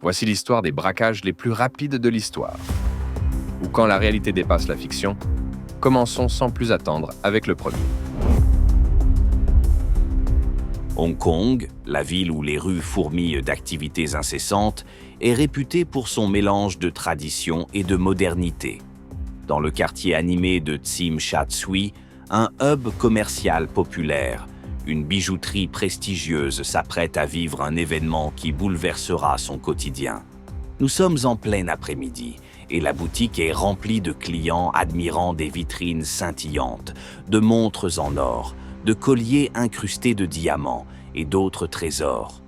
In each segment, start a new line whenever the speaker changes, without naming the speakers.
Voici l'histoire des braquages les plus rapides de l'histoire. Ou quand la réalité dépasse la fiction, commençons sans plus attendre avec le premier.
Hong Kong, la ville où les rues fourmillent d'activités incessantes, est réputée pour son mélange de tradition et de modernité. Dans le quartier animé de Tsim Sha Tsui, un hub commercial populaire, une bijouterie prestigieuse s'apprête à vivre un événement qui bouleversera son quotidien. Nous sommes en plein après-midi et la boutique est remplie de clients admirant des vitrines scintillantes, de montres en or, de colliers incrustés de diamants et d'autres trésors.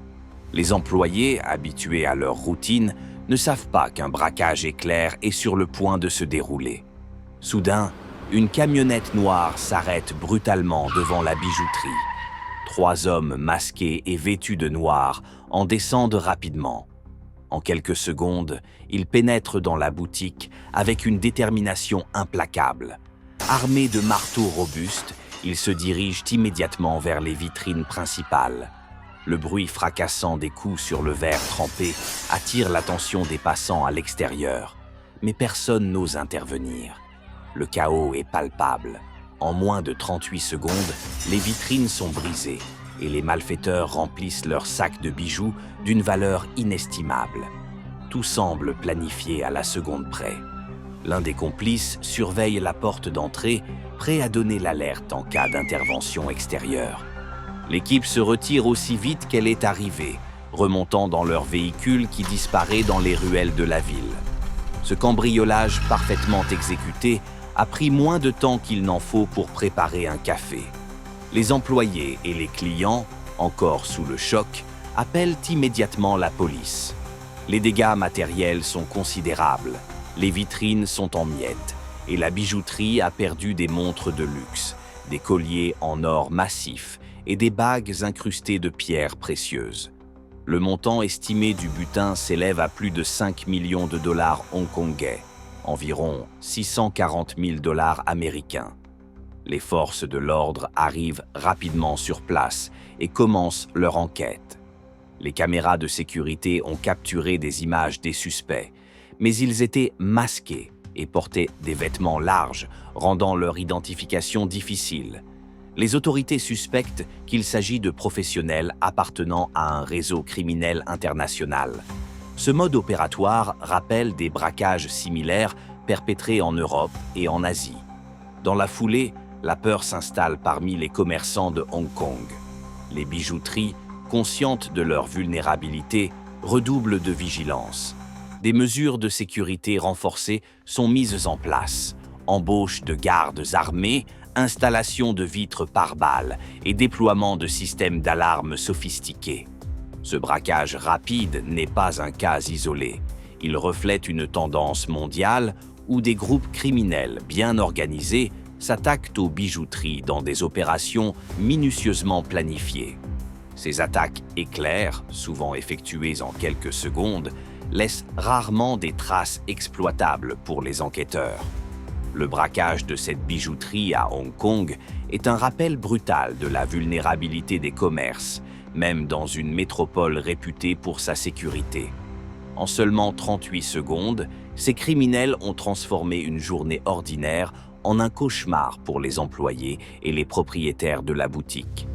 Les employés, habitués à leur routine, ne savent pas qu'un braquage éclair est sur le point de se dérouler. Soudain, une camionnette noire s'arrête brutalement devant la bijouterie. 3 hommes masqués et vêtus de noir en descendent rapidement. En quelques secondes, ils pénètrent dans la boutique avec une détermination implacable. Armés de marteaux robustes, ils se dirigent immédiatement vers les vitrines principales. Le bruit fracassant des coups sur le verre trempé attire l'attention des passants à l'extérieur. Mais personne n'ose intervenir. Le chaos est palpable. En moins de 38 secondes, les vitrines sont brisées et les malfaiteurs remplissent leurs sacs de bijoux d'une valeur inestimable. Tout semble planifié à la seconde près. L'un des complices surveille la porte d'entrée, prêt à donner l'alerte en cas d'intervention extérieure. L'équipe se retire aussi vite qu'elle est arrivée, remontant dans leur véhicule qui disparaît dans les ruelles de la ville. Ce cambriolage parfaitement exécuté a pris moins de temps qu'il n'en faut pour préparer un café. Les employés et les clients, encore sous le choc, appellent immédiatement la police. Les dégâts matériels sont considérables, les vitrines sont en miettes et la bijouterie a perdu des montres de luxe, des colliers en or massif et des bagues incrustées de pierres précieuses. Le montant estimé du butin s'élève à plus de 5 millions de dollars hongkongais, environ 640 000 dollars américains. Les forces de l'ordre arrivent rapidement sur place et commencent leur enquête. Les caméras de sécurité ont capturé des images des suspects, mais ils étaient masqués et portaient des vêtements larges, rendant leur identification difficile. Les autorités suspectent qu'il s'agit de professionnels appartenant à un réseau criminel international. Ce mode opératoire rappelle des braquages similaires perpétrés en Europe et en Asie. Dans la foulée, la peur s'installe parmi les commerçants de Hong Kong. Les bijouteries, conscientes de leur vulnérabilité, redoublent de vigilance. Des mesures de sécurité renforcées sont mises en place. Embauche de gardes armés, installation de vitres pare-balles et déploiement de systèmes d'alarme sophistiqués. Ce braquage rapide n'est pas un cas isolé. Il reflète une tendance mondiale où des groupes criminels bien organisés s'attaquent aux bijouteries dans des opérations minutieusement planifiées. Ces attaques éclairs, souvent effectuées en quelques secondes, laissent rarement des traces exploitables pour les enquêteurs. Le braquage de cette bijouterie à Hong Kong est un rappel brutal de la vulnérabilité des commerces, même dans une métropole réputée pour sa sécurité. En seulement 38 secondes, ces criminels ont transformé une journée ordinaire en un cauchemar pour les employés et les propriétaires de la boutique.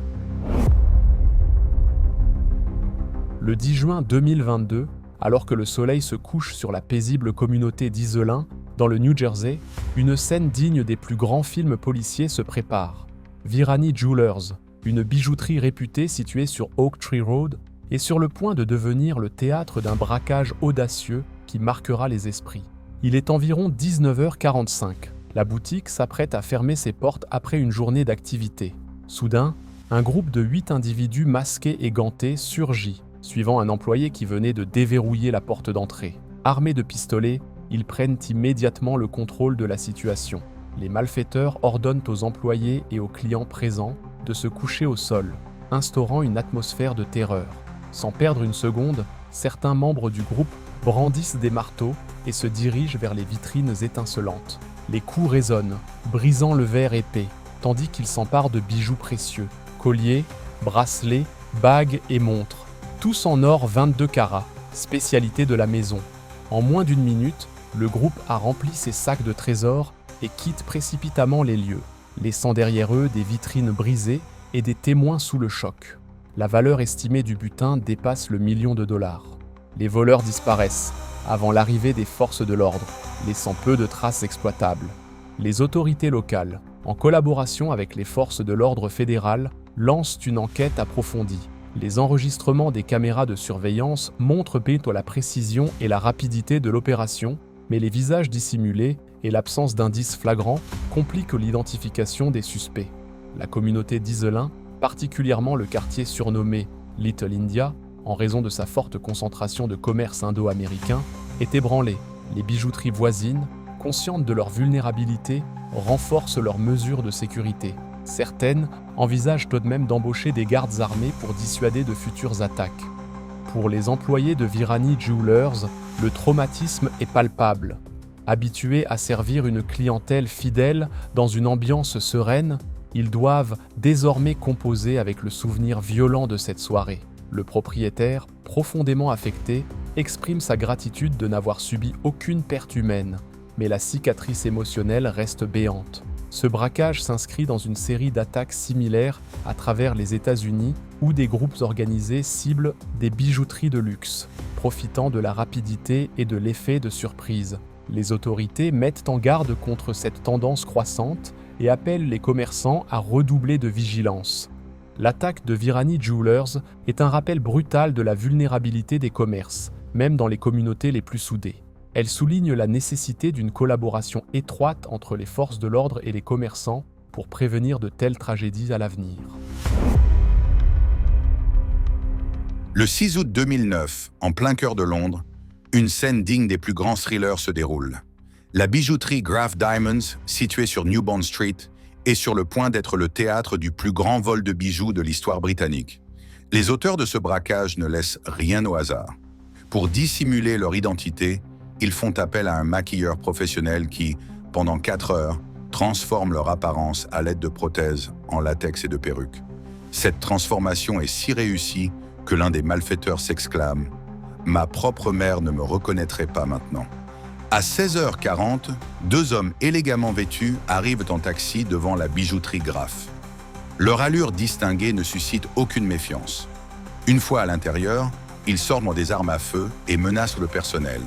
Le 10 juin 2022, alors que le soleil se couche sur la paisible communauté d'Iselin, dans le New Jersey, une scène digne des plus grands films policiers se prépare. Virani Jewelers, une bijouterie réputée située sur Oak Tree Road, est sur le point de devenir le théâtre d'un braquage audacieux qui marquera les esprits. Il est environ 19h45. La boutique s'apprête à fermer ses portes après une journée d'activité. Soudain, un groupe de 8 individus masqués et gantés surgit, suivant un employé qui venait de déverrouiller la porte d'entrée. Armés de pistolets, ils prennent immédiatement le contrôle de la situation. Les malfaiteurs ordonnent aux employés et aux clients présents de se coucher au sol, instaurant une atmosphère de terreur. Sans perdre une seconde, certains membres du groupe brandissent des marteaux et se dirigent vers les vitrines étincelantes. Les coups résonnent, brisant le verre épais, tandis qu'ils s'emparent de bijoux précieux, colliers, bracelets, bagues et montres, tous en or 22 carats, spécialité de la maison. En moins d'une minute, le groupe a rempli ses sacs de trésors et quitte précipitamment les lieux, laissant derrière eux des vitrines brisées et des témoins sous le choc. La valeur estimée du butin dépasse le $1 000 000. Les voleurs disparaissent avant l'arrivée des forces de l'ordre, laissant peu de traces exploitables. Les autorités locales, en collaboration avec les forces de l'ordre fédérales, lancent une enquête approfondie. Les enregistrements des caméras de surveillance montrent plutôt la précision et la rapidité de l'opération, mais les visages dissimulés et l'absence d'indices flagrants compliquent l'identification des suspects. La communauté d'Iselin, particulièrement le quartier surnommé Little India, en raison de sa forte concentration de commerce indo-américain, est ébranlée. Les bijouteries voisines, conscientes de leur vulnérabilité, renforcent leurs mesures de sécurité. Certaines envisagent tout de même d'embaucher des gardes armés pour dissuader de futures attaques. Pour les employés de Virani Jewelers, le traumatisme est palpable. Habitués à servir une clientèle fidèle dans une ambiance sereine, ils doivent désormais composer avec le souvenir violent de cette soirée. Le propriétaire, profondément affecté, exprime sa gratitude de n'avoir subi aucune perte humaine, mais la cicatrice émotionnelle reste béante. Ce braquage s'inscrit dans une série d'attaques similaires à travers les États-Unis où des groupes organisés ciblent des bijouteries de luxe, profitant de la rapidité et de l'effet de surprise. Les autorités mettent en garde contre cette tendance croissante et appellent les commerçants à redoubler de vigilance. L'attaque de Virani Jewelers est un rappel brutal de la vulnérabilité des commerces, même dans les communautés les plus soudées. Elle souligne la nécessité d'une collaboration étroite entre les forces de l'ordre et les commerçants pour prévenir de telles tragédies à l'avenir.
Le 6 août 2009, en plein cœur de Londres, une scène digne des plus grands thrillers se déroule. La bijouterie Graff Diamonds, située sur New Bond Street, est sur le point d'être le théâtre du plus grand vol de bijoux de l'histoire britannique. Les auteurs de ce braquage ne laissent rien au hasard. Pour dissimuler leur identité, ils font appel à un maquilleur professionnel qui, pendant 4 heures, transforme leur apparence à l'aide de prothèses en latex et de perruques. Cette transformation est si réussie que l'un des malfaiteurs s'exclame « Ma propre mère ne me reconnaîtrait pas maintenant ». À 16h40, 2 hommes élégamment vêtus arrivent en taxi devant la bijouterie Graff. Leur allure distinguée ne suscite aucune méfiance. Une fois à l'intérieur, ils sortent des armes à feu et menacent le personnel.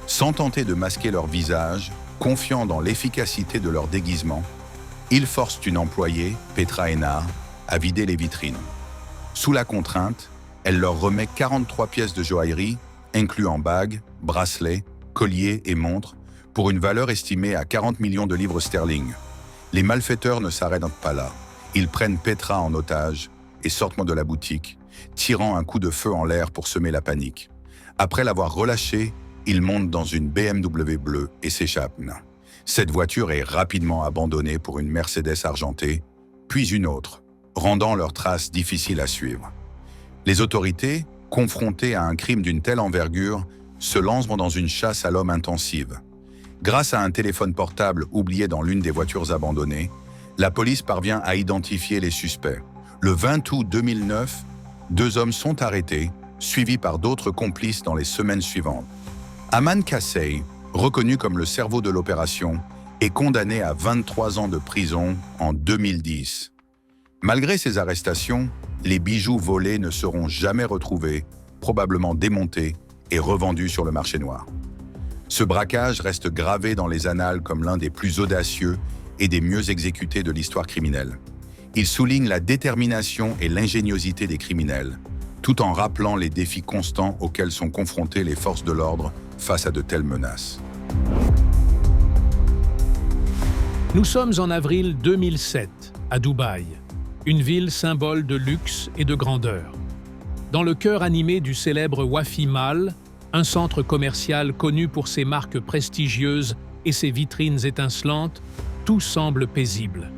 Sans tenter de masquer leur visage, confiants dans l'efficacité de leur déguisement, ils forcent une employée, Petra Hénard, à vider les vitrines. Sous la contrainte, elle leur remet 43 pièces de joaillerie, incluant bagues, bracelets, colliers et montres, pour une valeur estimée à 40 millions de livres sterling. Les malfaiteurs ne s'arrêtent pas là. Ils prennent Petra en otage et sortent de la boutique, tirant un coup de feu en l'air pour semer la panique. Après l'avoir relâchée, ils montent dans une BMW bleue et s'échappent. Cette voiture est rapidement abandonnée pour une Mercedes argentée, puis une autre, rendant leurs traces difficiles à suivre. Les autorités, confrontées à un crime d'une telle envergure, se lancent dans une chasse à l'homme intensive. Grâce à un téléphone portable oublié dans l'une des voitures abandonnées, la police parvient à identifier les suspects. Le 20 août 2009, 2 hommes sont arrêtés, suivis par d'autres complices dans les semaines suivantes. Aman Kassei, reconnu comme le cerveau de l'opération, est condamné à 23 ans de prison en 2010. Malgré ces arrestations, les bijoux volés ne seront jamais retrouvés, probablement démontés et revendus sur le marché noir. Ce braquage reste gravé dans les annales comme l'un des plus audacieux et des mieux exécutés de l'histoire criminelle. Il souligne la détermination et l'ingéniosité des criminels, tout en rappelant les défis constants auxquels sont confrontées les forces de l'ordre face à de telles menaces.
Nous sommes en avril 2007, à Dubaï, une ville symbole de luxe et de grandeur. Dans le cœur animé du célèbre Wafi Mall, un centre commercial connu pour ses marques prestigieuses et ses vitrines étincelantes, tout semble paisible.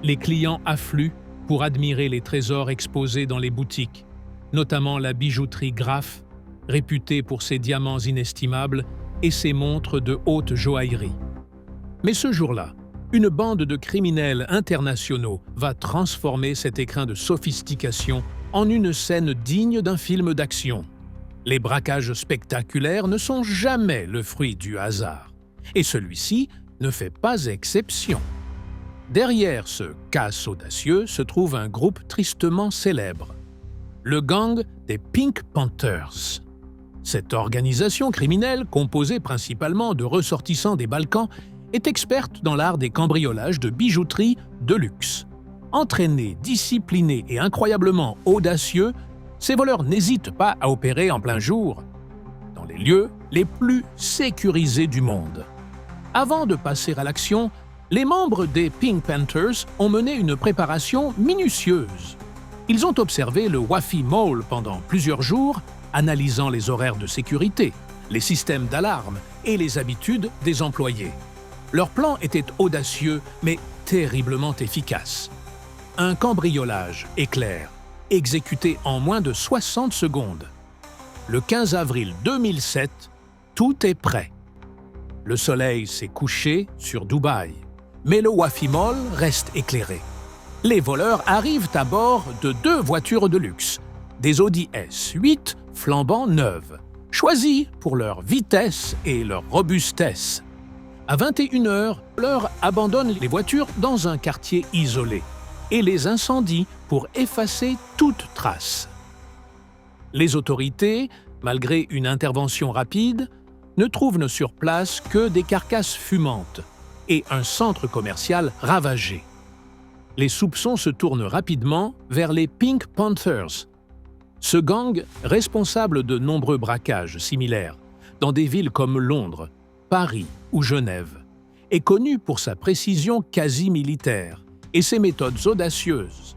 Les clients affluent pour admirer les trésors exposés dans les boutiques, notamment la bijouterie Graff, réputée pour ses diamants inestimables et ses montres de haute joaillerie. Mais ce jour-là, une bande de criminels internationaux va transformer cet écrin de sophistication en une scène digne d'un film d'action. Les braquages spectaculaires ne sont jamais le fruit du hasard, et celui-ci ne fait pas exception. Derrière ce casse audacieux se trouve un groupe tristement célèbre, le gang des Pink Panthers. Cette organisation criminelle, composée principalement de ressortissants des Balkans, est experte dans l'art des cambriolages de bijouterie de luxe. Entraînés, disciplinés et incroyablement audacieux, ces voleurs n'hésitent pas à opérer en plein jour, dans les lieux les plus sécurisés du monde. Avant de passer à l'action, les membres des Pink Panthers ont mené une préparation minutieuse. Ils ont observé le Wafi Mall pendant plusieurs jours, analysant les horaires de sécurité, les systèmes d'alarme et les habitudes des employés. Leur plan était audacieux, mais terriblement efficace. Un cambriolage éclair, exécuté en moins de 60 secondes. Le 15 avril 2007, tout est prêt. Le soleil s'est couché sur Dubaï, mais le Wafi Mall reste éclairé. Les voleurs arrivent à bord de 2 voitures de luxe, des Audi S8 flambant neuves, choisies pour leur vitesse et leur robustesse. À 21h, leur abandonne les voitures dans un quartier isolé et les incendie pour effacer toute trace. Les autorités, malgré une intervention rapide, ne trouvent sur place que des carcasses fumantes et un centre commercial ravagé. Les soupçons se tournent rapidement vers les Pink Panthers. Ce gang, responsable de nombreux braquages similaires dans des villes comme Londres, Paris ou Genève, est connu pour sa précision quasi militaire et ses méthodes audacieuses.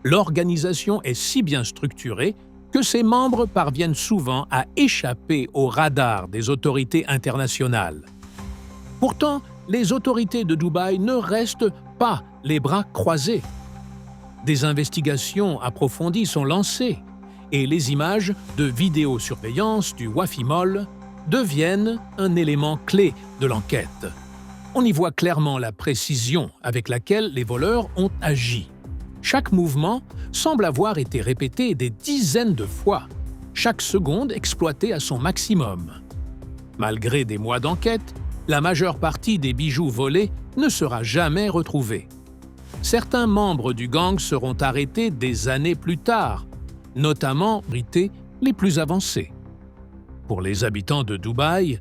L'organisation est si bien structurée que ses membres parviennent souvent à échapper au radar des autorités internationales. Pourtant, les autorités de Dubaï ne restent pas les bras croisés. Des investigations approfondies sont lancées et les images de vidéosurveillance du Wafi Mall deviennent un élément clé de l'enquête. On y voit clairement la précision avec laquelle les voleurs ont agi. Chaque mouvement semble avoir été répété des dizaines de fois, chaque seconde exploitée à son maximum. Malgré des mois d'enquête, la majeure partie des bijoux volés ne sera jamais retrouvée. Certains membres du gang seront arrêtés des années plus tard, notamment les plus avancés. Pour les habitants de Dubaï,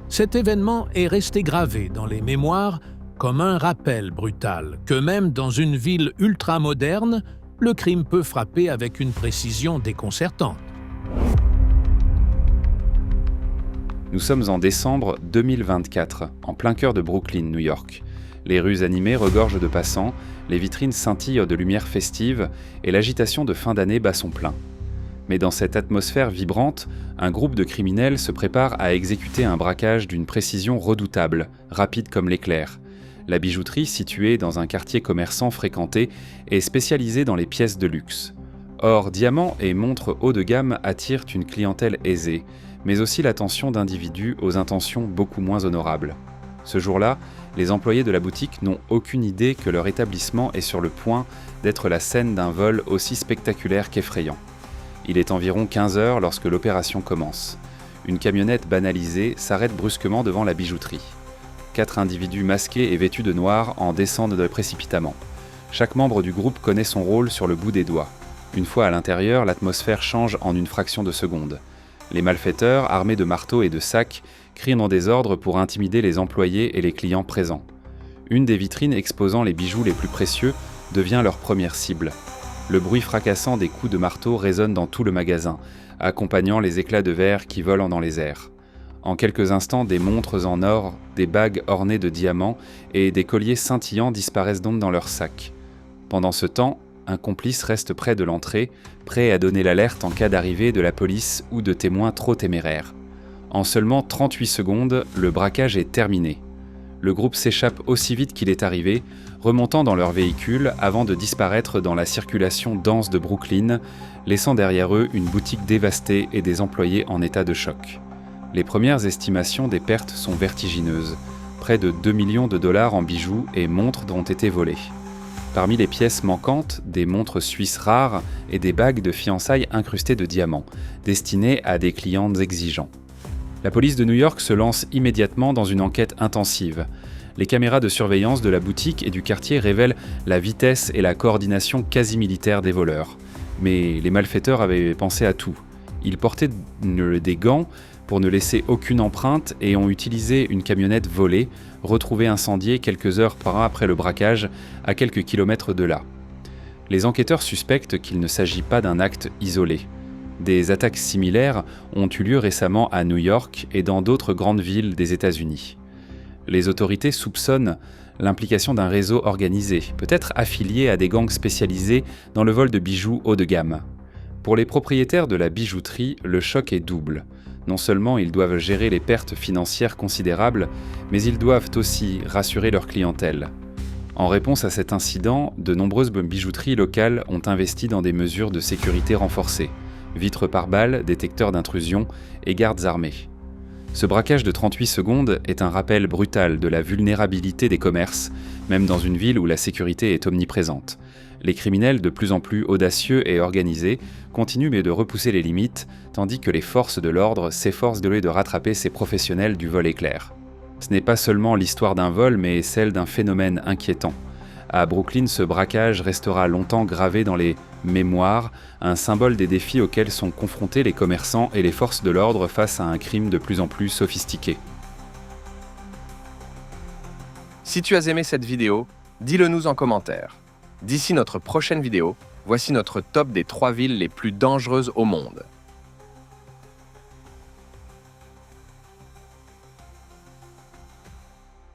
cet événement est resté gravé dans les mémoires comme un rappel brutal que même dans une ville ultramoderne, le crime peut frapper avec une précision déconcertante.
Nous sommes en décembre 2024, en plein cœur de Brooklyn, New York. Les rues animées regorgent de passants, les vitrines scintillent de lumière festive et l'agitation de fin d'année bat son plein. Mais dans cette atmosphère vibrante, un groupe de criminels se prépare à exécuter un braquage d'une précision redoutable, rapide comme l'éclair. La bijouterie, située dans un quartier commerçant fréquenté, est spécialisée dans les pièces de luxe. Or, diamants et montres haut de gamme attirent une clientèle aisée, mais aussi l'attention d'individus aux intentions beaucoup moins honorables. Ce jour-là, les employés de la boutique n'ont aucune idée que leur établissement est sur le point d'être la scène d'un vol aussi spectaculaire qu'effrayant. Il est environ 15h lorsque l'opération commence. Une camionnette banalisée s'arrête brusquement devant la bijouterie. 4 individus masqués et vêtus de noir en descendent précipitamment. Chaque membre du groupe connaît son rôle sur le bout des doigts. Une fois à l'intérieur, l'atmosphère change en une fraction de seconde. Les malfaiteurs, armés de marteaux et de sacs, crient en désordre pour intimider les employés et les clients présents. Une des vitrines exposant les bijoux les plus précieux devient leur première cible. Le bruit fracassant des coups de marteau résonne dans tout le magasin, accompagnant les éclats de verre qui volent dans les airs. En quelques instants, des montres en or, des bagues ornées de diamants et des colliers scintillants disparaissent donc dans leurs sacs. Pendant ce temps, un complice reste près de l'entrée, prêt à donner l'alerte en cas d'arrivée de la police ou de témoins trop téméraires. En seulement 38 secondes, le braquage est terminé. Le groupe s'échappe aussi vite qu'il est arrivé, remontant dans leur véhicule avant de disparaître dans la circulation dense de Brooklyn, laissant derrière eux une boutique dévastée et des employés en état de choc. Les premières estimations des pertes sont vertigineuses. Près de 2 millions de dollars en bijoux et montres ont été volés. Parmi les pièces manquantes, des montres suisses rares et des bagues de fiançailles incrustées de diamants, destinées à des clients exigeants. La police de New York se lance immédiatement dans une enquête intensive. Les caméras de surveillance de la boutique et du quartier révèlent la vitesse et la coordination quasi militaire des voleurs. Mais les malfaiteurs avaient pensé à tout. Ils portaient des gants pour ne laisser aucune empreinte et ont utilisé une camionnette volée, retrouvée incendiée quelques heures après le braquage, à quelques kilomètres de là. Les enquêteurs suspectent qu'il ne s'agit pas d'un acte isolé. Des attaques similaires ont eu lieu récemment à New York et dans d'autres grandes villes des États-Unis. Les autorités soupçonnent l'implication d'un réseau organisé, peut-être affilié à des gangs spécialisés dans le vol de bijoux haut de gamme. Pour les propriétaires de la bijouterie, le choc est double. Non seulement ils doivent gérer les pertes financières considérables, mais ils doivent aussi rassurer leur clientèle. En réponse à cet incident, de nombreuses bijouteries locales ont investi dans des mesures de sécurité renforcées, vitres pare-balles, détecteurs d'intrusion et gardes armés. Ce braquage de 38 secondes est un rappel brutal de la vulnérabilité des commerces, même dans une ville où la sécurité est omniprésente. Les criminels, de plus en plus audacieux et organisés, continuent de repousser les limites, tandis que les forces de l'ordre s'efforcent de rattraper ces professionnels du vol éclair. Ce n'est pas seulement l'histoire d'un vol, mais celle d'un phénomène inquiétant. À Brooklyn, ce braquage restera longtemps gravé dans les mémoires, un symbole des défis auxquels sont confrontés les commerçants et les forces de l'ordre face à un crime de plus en plus sophistiqué.
Si tu as aimé cette vidéo, dis-le nous en commentaire. D'ici notre prochaine vidéo, voici notre top des 3 villes les plus dangereuses au monde.